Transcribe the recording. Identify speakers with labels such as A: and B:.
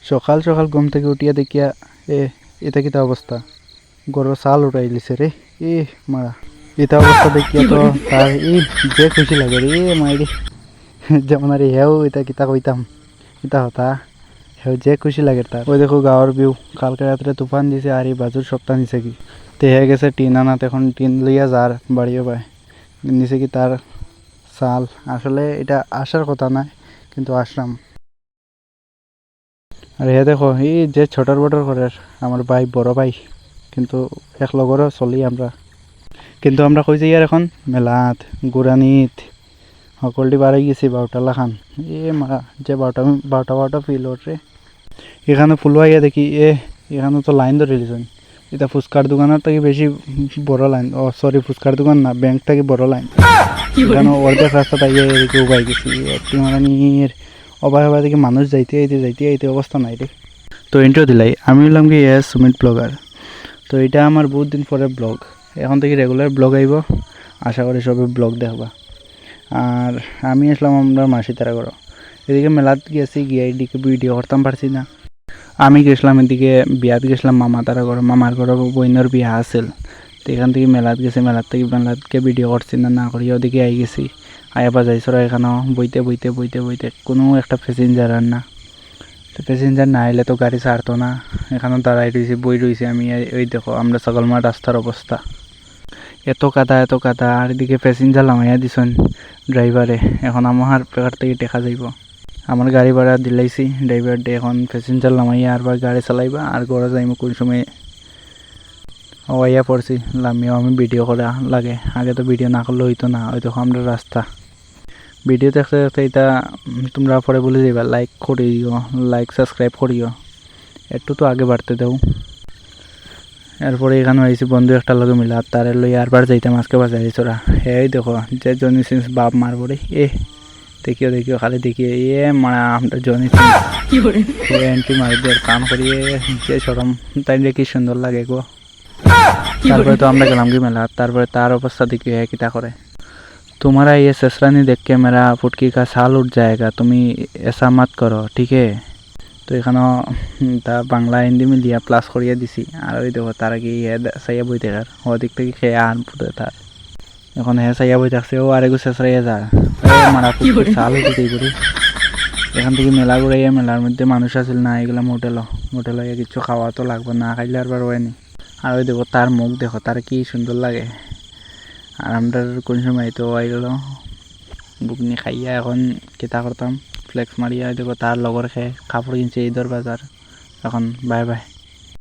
A: সকাল সকাল ঘুম থেকে উঠিয়া দেখিয়া এটা কিতা অবস্থা, গরুর চাল উঠাই দিছে রে। মারা, এটা অবস্থা দেখিয়া তো তার যে খুশি লাগে রে মাইরি। যেমন আর হেও এটা কিতা কইতাম, কিতা হতা হেও যে খুশি লাগে তার। ওই দেখো গাঁৱৰ ভিউ, কালকে রাত্রে তুফান দিছে আর এই বাজুর সপ্তাহ নিছে কি তে হয়ে গেছে টিন আনাত, এখন টিন লইয়া যার বাড়িও পায় নিচে কি তার চাল। আসলে এটা আসার কথা নয়, কিন্তু আসলাম। আর হে দেখো এই যে ছোটর বটর করে আমার ভাই, বড় ভাই, কিন্তু এক লগরও চলি আমরা। কিন্তু আমরা কই যাই আর এখন মেলাত গুরানিত সকলটি বাড়াই গেছি বারোটালা খান। মারা যে বারোটা ফিল ওঠে এখানে ফুলবাইয়া দেখি এখানে তো লাইন ধরে দিয়েছেন। এটা ফুচকার দোকানের থেকে বেশি বড় লাইন, ও সরি ফুচকার দোকান না, ব্যাংক থেকে বড় লাইন। এখানে অর্ধেক রাস্তা তাই এদিকে উবাই গেছি একটি মারানির অবাই অবাই থেকে মানুষ যাইতে যাইতে অবস্থা নাই রে। তো ইন্টারভিউ দিলাই, আমি বললাম কি সুমিত ব্লগার। তো এটা আমার বহুত দিন পরে ব্লগ, এখন থেকে রেগুলার ব্লগ আইব, আশা করি সবাই ব্লগ দেখবা। আর আমি আসলাম আমরা মাসি তারা করো, এদিকে মেলাত গেছি, গিয়ে এদিকে ভিডিও করতাম পারছি না। আমি গেছিলাম এদিকে বিয়াত গেছিলাম মামা তারা করো, মামার ঘর বইনের বিয়া আছিল। তো এখান থেকে মেলাত গেছি, মেলাতকে ভিডিও করছি না করি ওদিকে আই গেছি। আয়া বাজাইছরা এখানেও বইতে কোনো একটা প্যাসেঞ্জার আর না। তো প্যাসেঞ্জার না এলে তো গাড়ি ছাড়তো না, এখানে দাঁড়াই রয়েছি, বই রয়েছি আমি। ওই দেখো আমরা সকালমার রাস্তার অবস্থা, এত কাদা আর এদিকে প্যাসেঞ্জার লামাইয়া দিছেন ড্রাইভারে। এখন আমার পেকার থেকে দেখা যাইব, আমার গাড়ি ভাড়া দিলাইছি ড্রাইভার ডে, এখন প্যাসেঞ্জার লামাইয়া আর গাড়ি চালাইবা আর ঘরে যাইব কোন সময়। আইয়া পড়ছি লামিও, আমি ভিডিও করা লাগে, আগে তো ভিডিও না করলে হইতো না। ওই দেখো আমরা রাস্তা, ভিডিও দেখতে দেখতে এটা তোমরা পরে বলে যাইবা লাইক করিও, লাইক সাবস্ক্রাইব করিও, একটু তো আগে বাড়তে দাও। এরপরে এখানে আইসি বন্ধু একটা লগে মিলা, তারে লই আরবার যাইতাম আজকে বাজারে চড়া। এই দেখো যে জনি সিন্স বাপ মার পরে দেখিও খালি দেখিয়ে মারা আমরা জনি সিন্স এন্ট্রি মারি দিয়ে কাম করিয়ে যে সরম তাই কি সুন্দর লাগে গো। তারপরে তো আমরা গেলাম কি মেলা, তারপরে তার অবস্থা দেখিয়ে কিতা করে। तुम्हारा ये ससुरानी देख के मेरा फुटकी का साल उठ जाएगा, তুমি ऐसा मत करो ठीक है। তো এখানেও তা বাংলা হিন্দি মিলিয়া প্লাস করিয়া দিছি। আর ওই দেখো তারা কি চাইয়া বই থাকার ওদিক থেকে খেয়ে আন পুতে তার, এখন চাইয়া বই থাকছে ও আরেকু শেষরাইয়া যায় মারা ফুটকি চাল উঠে করি। এখান থেকে মেলা ঘুরাইয়া, মেলার মধ্যে মানুষ আসিল না, এগুলা মোটেল কিছু খাওয়া তো লাগবে, না খাইলে আর হয়নি। আর ওই দেখো তার মুখ দেখো, তার কি সুন্দর লাগে। আর আমরা কোন সময় তো আইল বুকনি খাইয়া এখন কেতা করতাম ফ্লেক্স মারিয়া। দেখো তার লগর খেয়ে কাপড় কিনছে ঈদর বাজার। এখন বাই বাই।